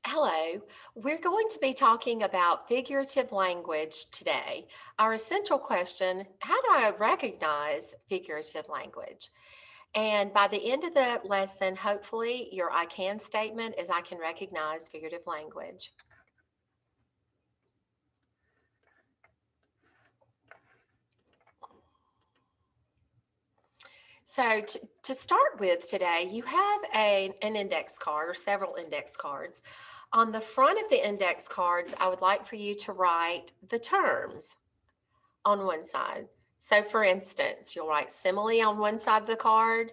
Hello, we're going to be talking about figurative language today. Our essential question, how do I recognize figurative language? And by the end of the lesson, hopefully your I can statement is I can recognize figurative language. So to start with today, you have an index card or several index cards. On the front of the index cards, I would like for you to write the terms on one side. So for instance, you'll write simile on one side of the card,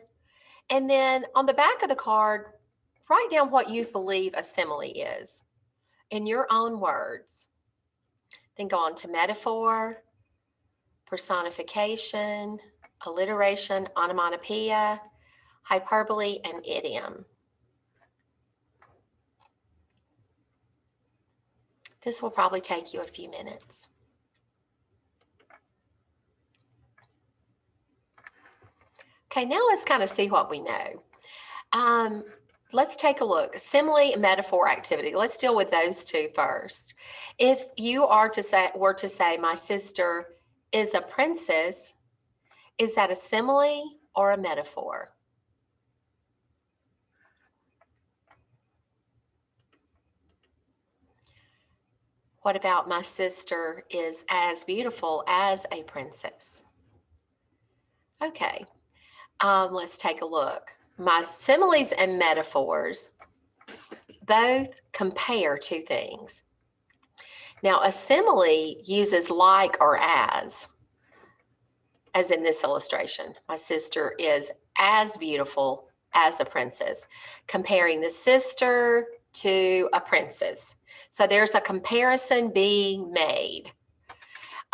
and then on the back of the card, write down what you believe a simile is in your own words. Then go on to metaphor, personification, alliteration, onomatopoeia, hyperbole, and idiom. This will probably take you a few minutes. Okay, now let's kind of see what we know. Let's take a look. Simile and metaphor activity. Let's deal with those two first. If you were to say, my sister is a princess, is that a simile or a metaphor? What about my sister is as beautiful as a princess? Okay, let's take a look. My similes and metaphors both compare two things. Now, a simile uses like or as in this illustration. My sister is as beautiful as a princess, comparing the sister to a princess. So there's a comparison being made.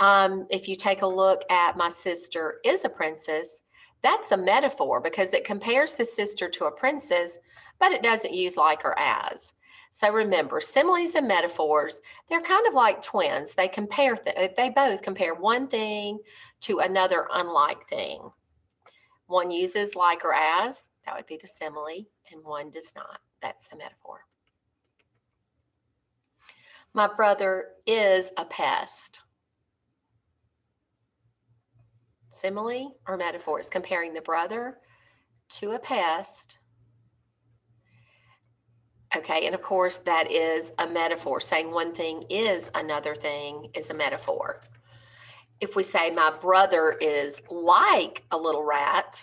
If you take a look at my sister is a princess, that's a metaphor because it compares the sister to a princess, but it doesn't use like or as. So remember, similes and metaphors, they're kind of like twins. They both compare one thing to another unlike thing. One uses like or as, that would be the simile, and one does not. That's the metaphor. My brother is a pest. Simile or metaphor is comparing the brother to a pest. Okay, and of course that is a metaphor. Saying one thing is another thing is a metaphor. If we say my brother is like a little rat,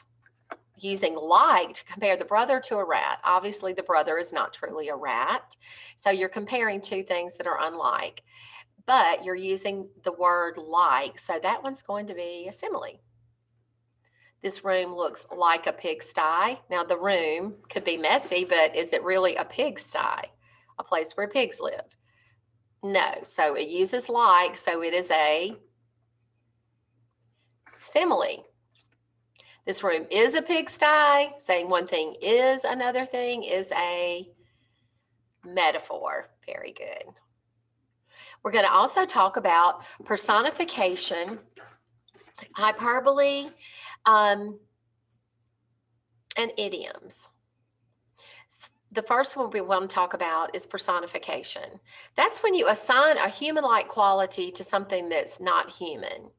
using like to compare the brother to a rat, obviously the brother is not truly a rat. So you're comparing two things that are unlike, but you're using the word like, so that one's going to be a simile. This room looks like a pigsty. Now, the room could be messy, but is it really a pigsty, a place where pigs live? No. So it uses like, so it is a simile. This room is a pigsty. Saying one thing is another thing is a metaphor. Very good. We're going to also talk about personification, hyperbole, and idioms. The first one we want to talk about is personification. That's when you assign a human-like quality to something that's not human.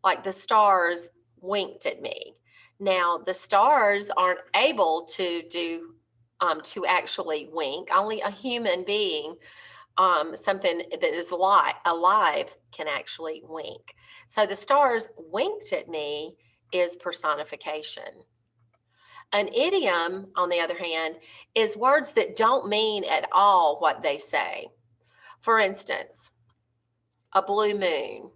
Like the stars winked at me. Now, the stars aren't able to actually wink. Only a human being, something that is alive can actually wink. So the stars winked at me is personification. An idiom, on the other hand, is words that don't mean at all what they say. For instance, a blue moon.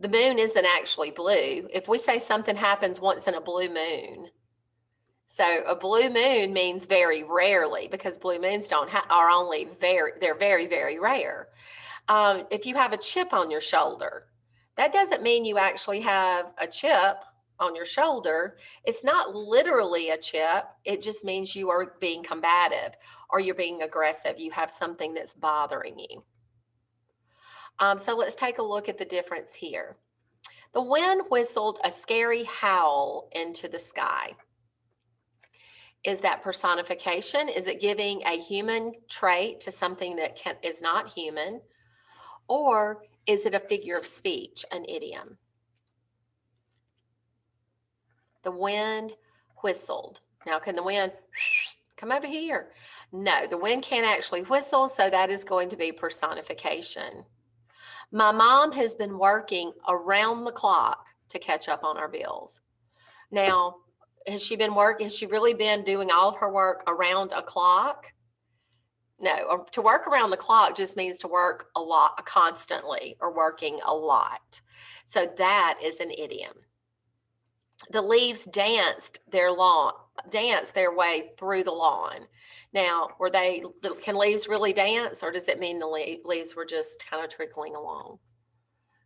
The moon isn't actually blue. If we say something happens once in a blue moon, so a blue moon means very rarely because blue moons are only they're very, very rare. If you have a chip on your shoulder, that doesn't mean you actually have a chip on your shoulder. It's not literally a chip. It just means you are being combative or you're being aggressive. You have something that's bothering you. So let's take a look at the difference here. The wind whistled a scary howl into the sky. Is that personification? Is it giving a human trait to something that is not human? Or is it a figure of speech, an idiom? The wind whistled. Now, can the wind come over here? No, the wind can't actually whistle, so that is going to be personification. My mom has been working around the clock to catch up on our bills. Now, has she really been doing all of her work around a clock? No, to work around the clock just means to work a lot, constantly, or working a lot. So that is an idiom. The leaves danced their way through the lawn. Now, can leaves really dance, or does it mean the leaves were just kind of trickling along?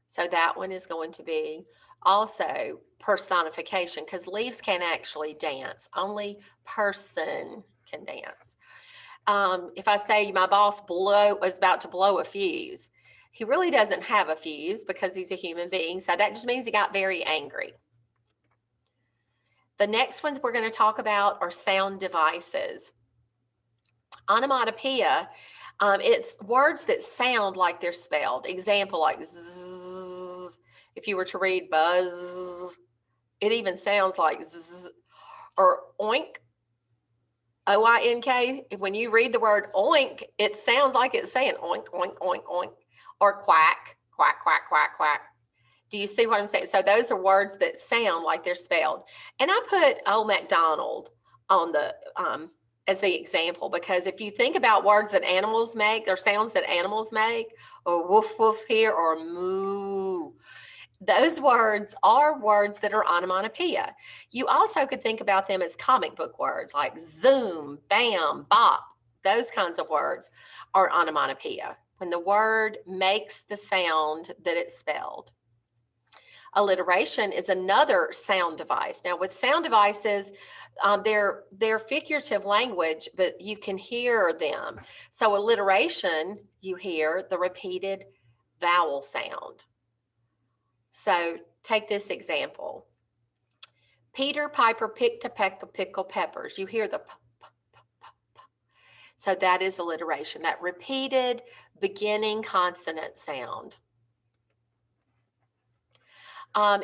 So that one is going to be also personification, because leaves can't actually dance. Only person can dance. If I say my boss was about to blow a fuse, he really doesn't have a fuse because he's a human being. So that just means he got very angry. The next ones we're going to talk about are sound devices. Onomatopoeia, it's words that sound like they're spelled. Example, like zzz. If you were to read buzz, it even sounds like zzz. Or oink, O-I-N-K. When you read the word oink, it sounds like it's saying oink, oink, oink, oink. Or quack, quack, quack, quack, quack. Do you see what I'm saying? So those are words that sound like they're spelled. And I put Old MacDonald on the as the example, because if you think about words that animals make, or sounds that animals make, or woof woof here, or moo, those words are words that are onomatopoeia. You also could think about them as comic book words like zoom, bam, bop. Those kinds of words are onomatopoeia, when the word makes the sound that it's spelled. Alliteration is another sound device. Now, with sound devices, they're figurative language, but you can hear them. So alliteration, you hear the repeated vowel sound. So take this example. Peter Piper picked a peck of pickled peppers. You hear the p, p, p, p, p. So that is alliteration, that repeated beginning consonant sound.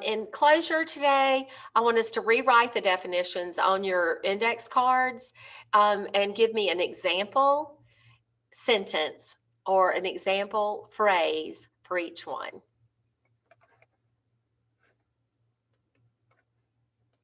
In closure today, I want us to rewrite the definitions on your index cards and give me an example sentence or an example phrase for each one.